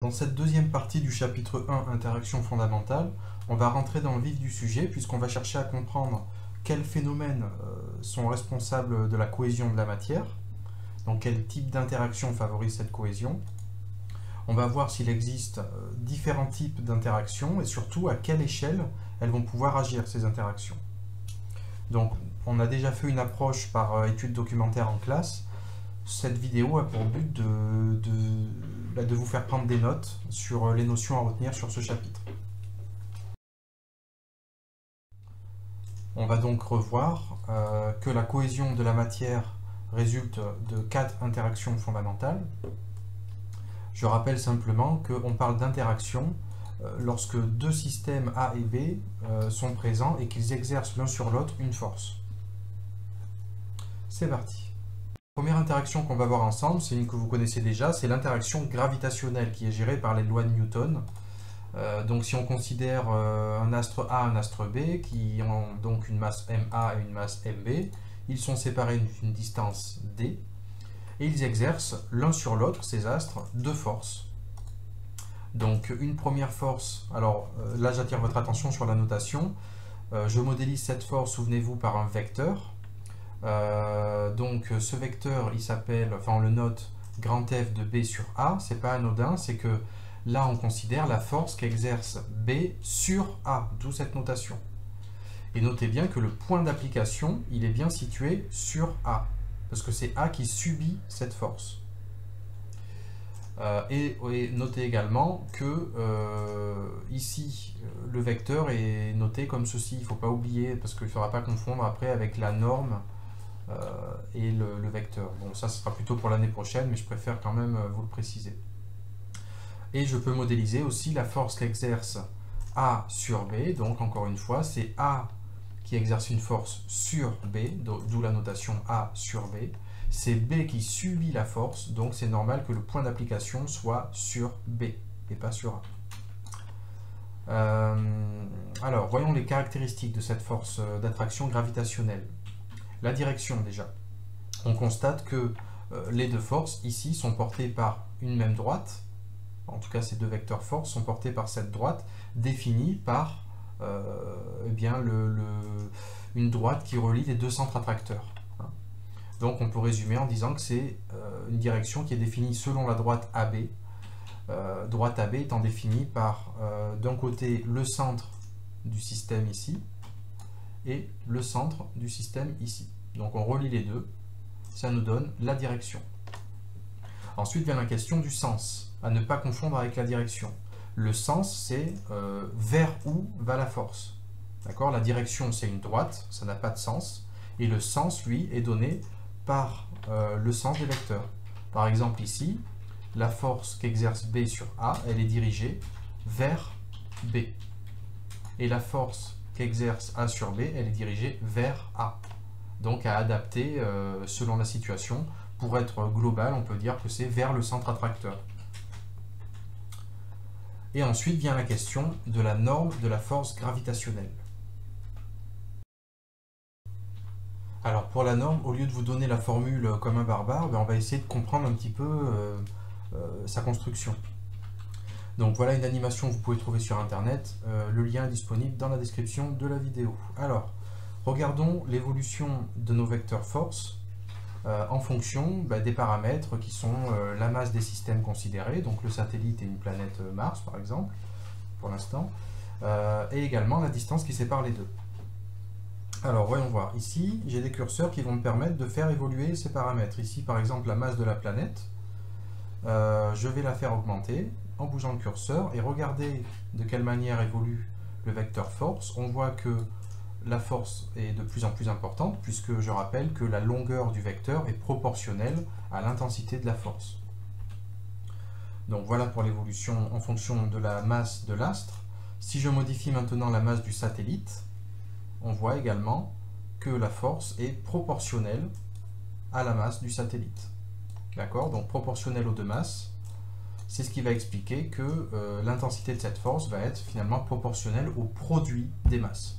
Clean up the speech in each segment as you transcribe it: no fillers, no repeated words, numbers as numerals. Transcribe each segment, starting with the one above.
Dans cette deuxième partie du chapitre 1, Interaction fondamentale, on va rentrer dans le vif du sujet puisqu'on va chercher à comprendre quels phénomènes sont responsables de la cohésion de la matière, donc quel type d'interaction favorise cette cohésion. On va voir s'il existe différents types d'interactions et surtout à quelle échelle elles vont pouvoir agir, ces interactions. Donc on a déjà fait une approche par étude documentaire en classe. Cette vidéo a pour but de vous faire prendre des notes sur les notions à retenir sur ce chapitre. On va donc revoir que la cohésion de la matière résulte de 4 interactions fondamentales. Je rappelle simplement qu'on parle d'interaction lorsque deux systèmes A et B sont présents et qu'ils exercent l'un sur l'autre une force. C'est parti. La première interaction qu'on va voir ensemble, c'est une que vous connaissez déjà, c'est l'interaction gravitationnelle qui est gérée par les lois de Newton. Donc si on considère un astre A et un astre B qui ont donc une masse MA et une masse MB, ils sont séparés d'une distance D et ils exercent l'un sur l'autre, ces astres, deux forces. Donc une première force, alors là j'attire votre attention sur la notation, je modélise cette force, souvenez-vous, par un vecteur. Donc ce vecteur, il s'appelle, enfin on le note grand F de B sur A, c'est pas anodin, c'est que là on considère la force qu'exerce B sur A, d'où cette notation. Et notez bien que le point d'application, il est bien situé sur A, parce que c'est A qui subit cette force. Et notez également que ici, le vecteur est noté comme ceci, il ne faut pas oublier, parce qu'il ne faudra pas confondre après avec la norme et le vecteur. Bon, ça ce sera plutôt pour l'année prochaine, mais je préfère quand même vous le préciser. Et je peux modéliser aussi la force qu'exerce A sur B, donc encore une fois, c'est A qui exerce une force sur B, d'où la notation A sur B. C'est B qui subit la force, donc c'est normal que le point d'application soit sur B et pas sur A. Alors, voyons les caractéristiques de cette force d'attraction gravitationnelle. La direction déjà. On constate que les deux forces ici sont portées par une même droite. En tout cas, ces deux vecteurs force sont portés par cette droite définie par une droite qui relie les deux centres attracteurs. Donc on peut résumer en disant que c'est une direction qui est définie selon la droite AB. Droite AB étant définie par d'un côté le centre du système ici et le centre du système ici. Donc on relie les deux, ça nous donne la direction. Ensuite vient la question du sens, à ne pas confondre avec la direction. Le sens, c'est vers où va la force. D'accord ? La direction, c'est une droite, ça n'a pas de sens. Et le sens, lui, est donné par le sens des vecteurs. Par exemple, ici, la force qu'exerce B sur A, elle est dirigée vers B. Et la force qu'exerce A sur B, elle est dirigée vers A. Donc à adapter selon la situation. Pour être global, on peut dire que c'est vers le centre attracteur. Et ensuite vient la question de la norme de la force gravitationnelle. Alors pour la norme, au lieu de vous donner la formule comme un barbare, on va essayer de comprendre un petit peu sa construction. Donc voilà une animation que vous pouvez trouver sur internet, le lien est disponible dans la description de la vidéo. Alors, regardons l'évolution de nos vecteurs force en fonction des paramètres qui sont la masse des systèmes considérés, donc le satellite et une planète Mars par exemple, pour l'instant, et également la distance qui sépare les deux. Alors voyons voir, ici j'ai des curseurs qui vont me permettre de faire évoluer ces paramètres. Ici par exemple la masse de la planète, je vais la faire augmenter en bougeant le curseur et regardez de quelle manière évolue le vecteur force. On voit que la force est de plus en plus importante puisque je rappelle que la longueur du vecteur est proportionnelle à l'intensité de la force. Donc voilà pour l'évolution en fonction de la masse de l'astre. Si je modifie maintenant la masse du satellite, on voit également que la force est proportionnelle à la masse du satellite. D'accord ? Donc proportionnelle aux deux masses, c'est ce qui va expliquer que l'intensité de cette force va être finalement proportionnelle au produit des masses.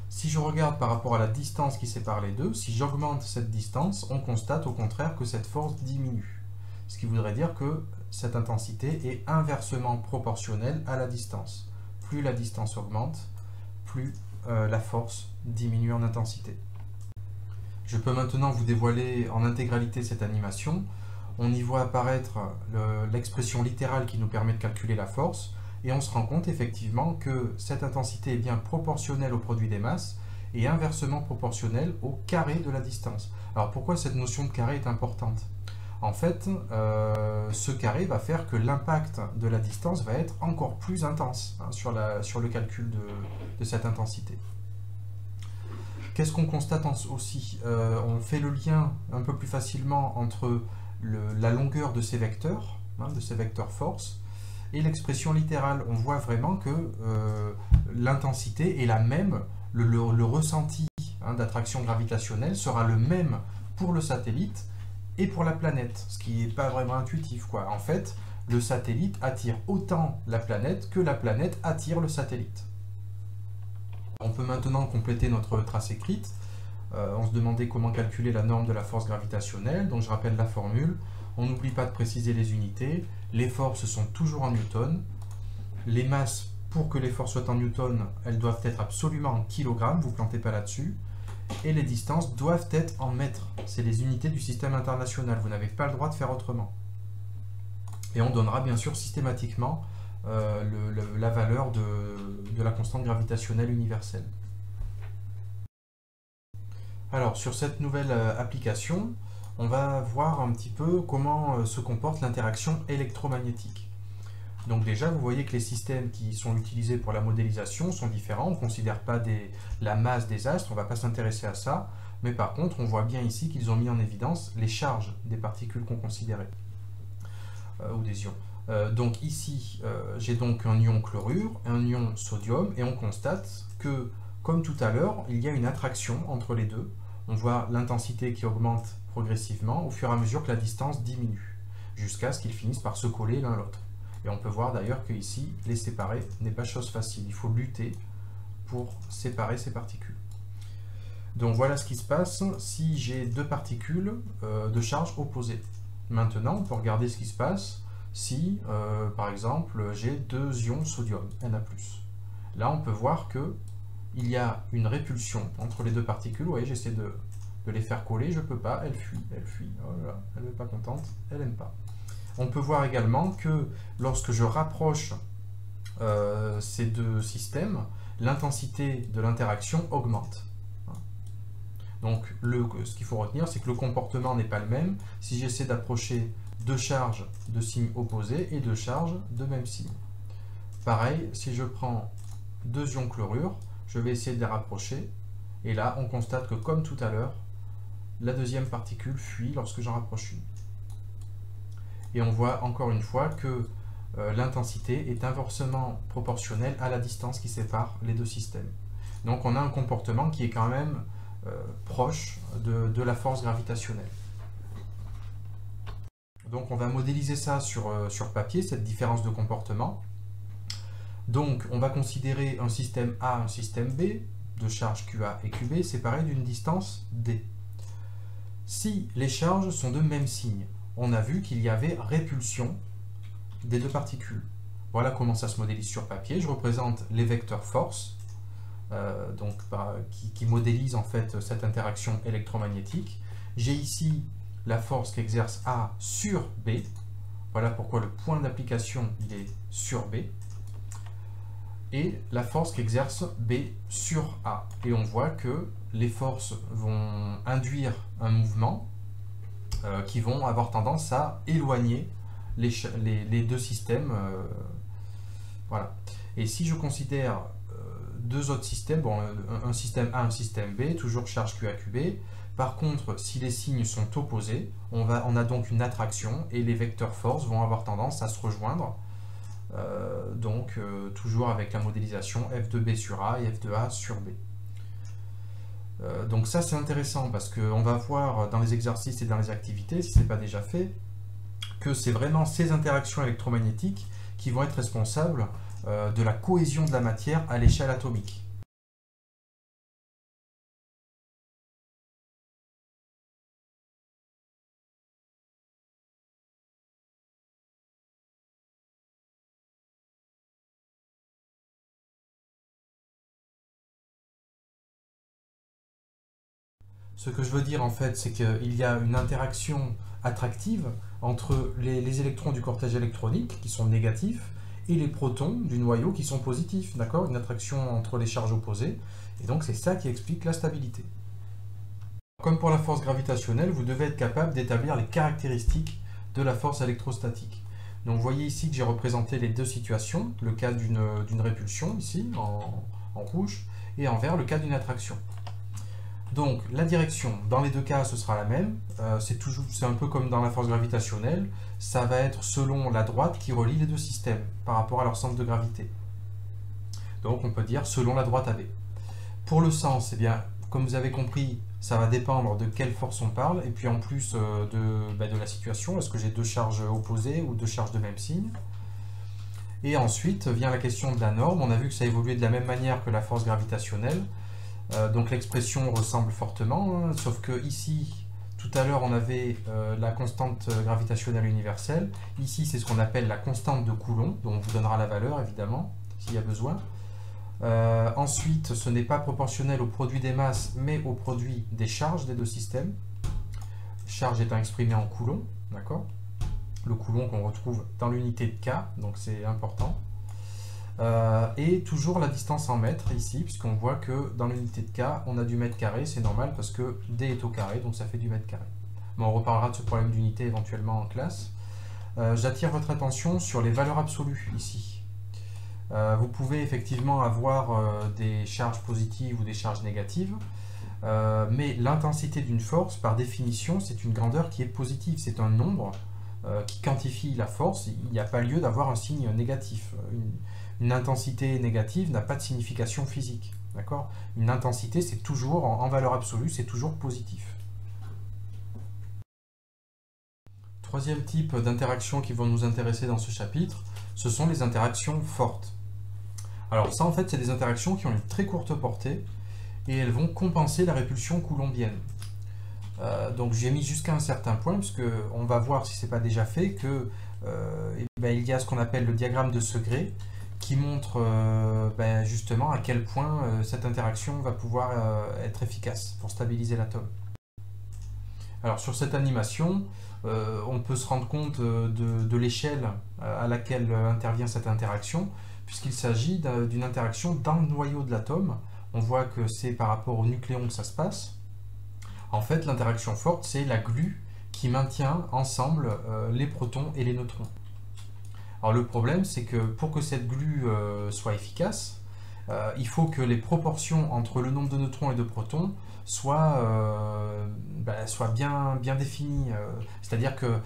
Si je regarde par rapport à la distance qui sépare les deux, si j'augmente cette distance, on constate au contraire que cette force diminue. Ce qui voudrait dire que cette intensité est inversement proportionnelle à la distance. Plus la distance augmente, plus la force diminue en intensité. Je peux maintenant vous dévoiler en intégralité cette animation. On y voit apparaître l'expression littérale qui nous permet de calculer la force, et on se rend compte effectivement que cette intensité est bien proportionnelle au produit des masses et inversement proportionnelle au carré de la distance. Alors pourquoi cette notion de carré est importante? En fait, ce carré va faire que l'impact de la distance va être encore plus intense sur le calcul de cette intensité. Qu'est-ce qu'on constate aussi? On fait le lien un peu plus facilement entre la longueur de ces vecteurs, de ces vecteurs force, et l'expression littérale. On voit vraiment que l'intensité est la même, le ressenti d'attraction gravitationnelle sera le même pour le satellite et pour la planète, ce qui n'est pas vraiment intuitif, quoi. En fait, le satellite attire autant la planète que la planète attire le satellite. On peut maintenant compléter notre trace écrite. On se demandait comment calculer la norme de la force gravitationnelle, donc je rappelle la formule. On n'oublie pas de préciser les unités. Les forces sont toujours en newton. Les masses, pour que les forces soient en newton, elles doivent être absolument en kilogrammes, vous ne plantez pas là-dessus. Et les distances doivent être en mètres. C'est les unités du système international, vous n'avez pas le droit de faire autrement. Et on donnera bien sûr systématiquement la valeur de la constante gravitationnelle universelle. Alors sur cette nouvelle application, on va voir un petit peu comment se comporte l'interaction électromagnétique. Donc déjà, vous voyez que les systèmes qui sont utilisés pour la modélisation sont différents. On ne considère pas la masse des astres, on ne va pas s'intéresser à ça. Mais par contre, on voit bien ici qu'ils ont mis en évidence les charges des particules qu'on considérait, ou des ions. Donc ici, j'ai donc un ion chlorure, un ion sodium, et on constate que, comme tout à l'heure, il y a une attraction entre les deux. On voit l'intensité qui augmente progressivement au fur et à mesure que la distance diminue, jusqu'à ce qu'ils finissent par se coller l'un l'autre. Et on peut voir d'ailleurs qu'ici, les séparer n'est pas chose facile. Il faut lutter pour séparer ces particules. Donc voilà ce qui se passe si j'ai deux particules de charge opposée. Maintenant, on peut regarder ce qui se passe si, par exemple, j'ai deux ions sodium, Na+. Là, on peut voir qu'il y a une répulsion entre les deux particules. Vous voyez, j'essaie de les faire coller, je ne peux pas, elle fuit. Oh là là, elle n'est pas contente, elle n'aime pas. On peut voir également que lorsque je rapproche ces deux systèmes, l'intensité de l'interaction augmente. Donc ce qu'il faut retenir, c'est que le comportement n'est pas le même si j'essaie d'approcher deux charges de signe opposé et deux charges de même signe. Pareil, si je prends deux ions chlorure, je vais essayer de les rapprocher, et là on constate que comme tout à l'heure, la deuxième particule fuit lorsque j'en rapproche une. Et on voit encore une fois que l'intensité est inversement proportionnelle à la distance qui sépare les deux systèmes. Donc on a un comportement qui est quand même proche de la force gravitationnelle. Donc on va modéliser ça sur papier, cette différence de comportement. Donc on va considérer un système A, un système B, de charges QA et QB séparés d'une distance D. Si les charges sont de même signe, on a vu qu'il y avait répulsion des deux particules. Voilà comment ça se modélise sur papier. Je représente les vecteurs force, qui modélisent en fait cette interaction électromagnétique. J'ai ici la force qu'exerce A sur B. Voilà pourquoi le point d'application est sur B. Et la force qu'exerce B sur A. Et on voit que les forces vont induire un mouvement qui vont avoir tendance à éloigner les deux systèmes. Voilà. Et si je considère deux autres systèmes, bon, un système A, un système B, toujours charge QAQB. Par contre, si les signes sont opposés, on a donc une attraction et les vecteurs force vont avoir tendance à se rejoindre. Toujours avec la modélisation F de B sur A et F de A sur B. Donc ça c'est intéressant parce qu'on va voir dans les exercices et dans les activités, si ce n'est pas déjà fait, que c'est vraiment ces interactions électromagnétiques qui vont être responsables de la cohésion de la matière à l'échelle atomique. Ce que je veux dire en fait, c'est qu'il y a une interaction attractive entre les électrons du cortège électronique qui sont négatifs et les protons du noyau qui sont positifs, d'accord? Une attraction entre les charges opposées, et donc c'est ça qui explique la stabilité. Comme pour la force gravitationnelle, vous devez être capable d'établir les caractéristiques de la force électrostatique. Donc vous voyez ici que j'ai représenté les deux situations, le cas d'une répulsion ici en rouge et en vert le cas d'une attraction. Donc la direction, dans les deux cas ce sera la même, c'est un peu comme dans la force gravitationnelle, ça va être selon la droite qui relie les deux systèmes par rapport à leur centre de gravité. Donc on peut dire selon la droite AB. Pour le sens, eh bien, comme vous avez compris, ça va dépendre de quelle force on parle, et puis en plus de la situation, est-ce que j'ai deux charges opposées ou deux charges de même signe. Et ensuite vient la question de la norme. On a vu que ça évoluait de la même manière que la force gravitationnelle, donc l'expression ressemble fortement, hein, sauf que ici, tout à l'heure on avait la constante gravitationnelle universelle, ici c'est ce qu'on appelle la constante de Coulomb, dont on vous donnera la valeur évidemment, s'il y a besoin. Ensuite, ce n'est pas proportionnel au produit des masses, mais au produit des charges des deux systèmes. Charge étant exprimée en coulomb, d'accord? Le coulomb qu'on retrouve dans l'unité de K, donc c'est important. Et toujours la distance en mètres ici, puisqu'on voit que dans l'unité de K, on a du mètre carré, c'est normal parce que D est au carré, donc ça fait du mètre carré. Mais on reparlera de ce problème d'unité éventuellement en classe. J'attire votre attention sur les valeurs absolues ici. Vous pouvez effectivement avoir des charges positives ou des charges négatives, mais l'intensité d'une force, par définition, c'est une grandeur qui est positive. C'est un nombre qui quantifie la force. Il n'y a pas lieu d'avoir un signe négatif. Une intensité négative n'a pas de signification physique. D'accord? Une intensité, c'est toujours, en valeur absolue, c'est toujours positif. Troisième type d'interaction qui vont nous intéresser dans ce chapitre, ce sont les interactions fortes. Alors ça en fait c'est des interactions qui ont une très courte portée et elles vont compenser la répulsion coulombienne. Donc j'ai mis jusqu'à un certain point puisque on va voir si ce n'est pas déjà fait que il y a ce qu'on appelle le diagramme de Segré qui montre justement à quel point cette interaction va pouvoir être efficace pour stabiliser l'atome. Alors sur cette animation, on peut se rendre compte de l'échelle à laquelle intervient cette interaction, puisqu'il s'agit d'une interaction dans le noyau de l'atome. On voit que c'est par rapport au nucléon que ça se passe. En fait, l'interaction forte, c'est la glue qui maintient ensemble les protons et les neutrons. Alors le problème, c'est que pour que cette glue soit efficace, il faut que les proportions entre le nombre de neutrons et de protons soient bien définies. C'est-à-dire que,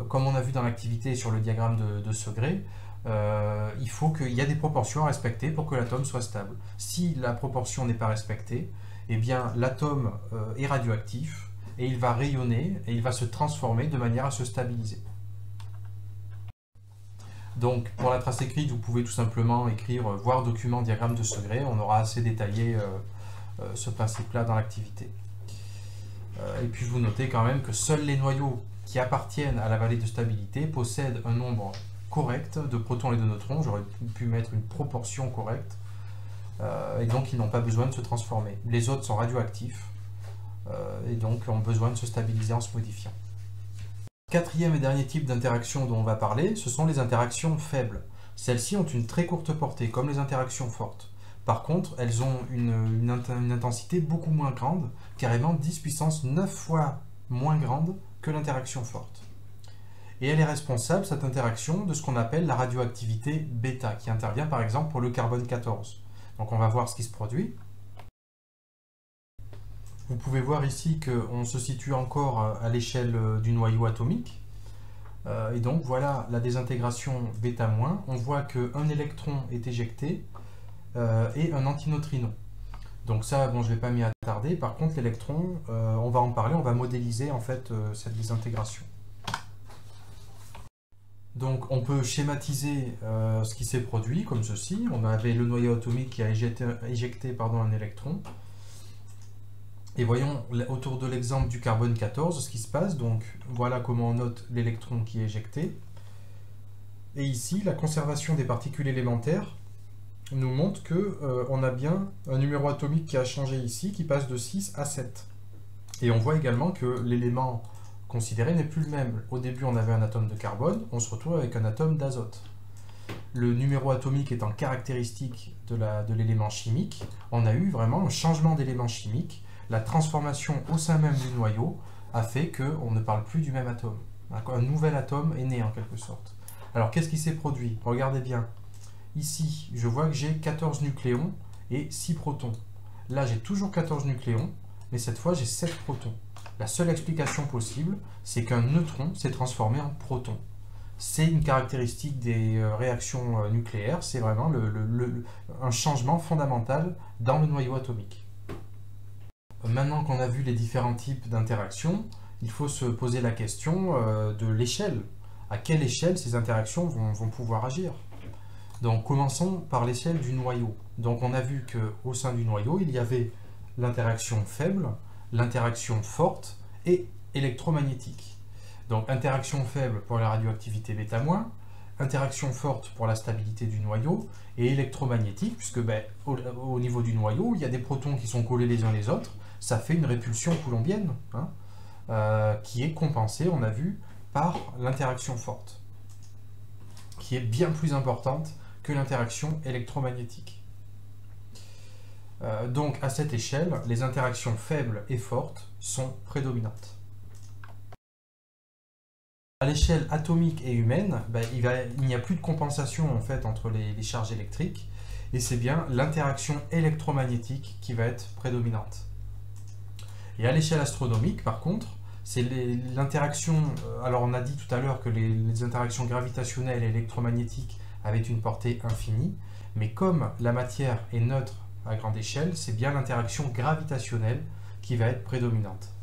comme on a vu dans l'activité sur le diagramme de Segré, il faut qu'il y ait des proportions à respecter pour que l'atome soit stable. Si la proportion n'est pas respectée, eh bien l'atome est radioactif et il va rayonner et il va se transformer de manière à se stabiliser. Donc pour la trace écrite, vous pouvez tout simplement écrire voir document diagramme de Segré, on aura assez détaillé ce principe-là dans l'activité. Et puis vous notez quand même que seuls les noyaux qui appartiennent à la vallée de stabilité possèdent un nombre correct de protons et de neutrons. J'aurais pu mettre une proportion correcte, et donc ils n'ont pas besoin de se transformer. Les autres sont radioactifs, et donc ont besoin de se stabiliser en se modifiant. Quatrième et dernier type d'interaction dont on va parler, ce sont les interactions faibles. Celles-ci ont une très courte portée, comme les interactions fortes. Par contre, elles ont une intensité beaucoup moins grande, carrément 10 puissance 9 fois moins grande que l'interaction forte. Et elle est responsable, cette interaction, de ce qu'on appelle la radioactivité bêta, qui intervient par exemple pour le carbone 14. Donc on va voir ce qui se produit. Vous pouvez voir ici qu'on se situe encore à l'échelle du noyau atomique. Et donc voilà la désintégration β-. On voit qu'un électron est éjecté et un antineutrino. Donc ça, bon, je ne vais pas m'y attarder. Par contre, l'électron, on va en parler, on va modéliser en fait cette désintégration. Donc on peut schématiser ce qui s'est produit comme ceci. On avait le noyau atomique qui a éjecté un électron. Et voyons autour de l'exemple du carbone 14 ce qui se passe. Donc voilà comment on note l'électron qui est éjecté. Et ici, la conservation des particules élémentaires nous montre qu'on a bien un numéro atomique qui a changé ici, qui passe de 6 à 7. Et on voit également que l'élément considéré n'est plus le même. Au début, on avait un atome de carbone, on se retrouve avec un atome d'azote. Le numéro atomique étant caractéristique de l'élément chimique, on a eu vraiment un changement d'élément chimique. La transformation au sein même du noyau a fait qu'on ne parle plus du même atome. Un nouvel atome est né en quelque sorte. Alors qu'est-ce qui s'est produit? Regardez bien. Ici, je vois que j'ai 14 nucléons et 6 protons. Là, j'ai toujours 14 nucléons, mais cette fois, j'ai 7 protons. La seule explication possible, c'est qu'un neutron s'est transformé en proton. C'est une caractéristique des réactions nucléaires, c'est vraiment un changement fondamental dans le noyau atomique. Maintenant qu'on a vu les différents types d'interactions, il faut se poser la question de l'échelle. À quelle échelle ces interactions vont pouvoir agir? Donc commençons par l'échelle du noyau. Donc on a vu qu'au sein du noyau, il y avait l'interaction faible, l'interaction forte et électromagnétique. Donc interaction faible pour la radioactivité β-, interaction forte pour la stabilité du noyau et électromagnétique, puisque au niveau du noyau, il y a des protons qui sont collés les uns les autres, ça fait une répulsion coulombienne qui est compensée, on a vu, par l'interaction forte, qui est bien plus importante que l'interaction électromagnétique. Donc à cette échelle, les interactions faibles et fortes sont prédominantes. À l'échelle atomique et humaine, il n'y a plus de compensation en fait entre les charges électriques, et c'est bien l'interaction électromagnétique qui va être prédominante. Et à l'échelle astronomique, par contre, c'est l'interaction. Alors on a dit tout à l'heure que les interactions gravitationnelles et électromagnétiques avaient une portée infinie, mais comme la matière est neutre à grande échelle, c'est bien l'interaction gravitationnelle qui va être prédominante.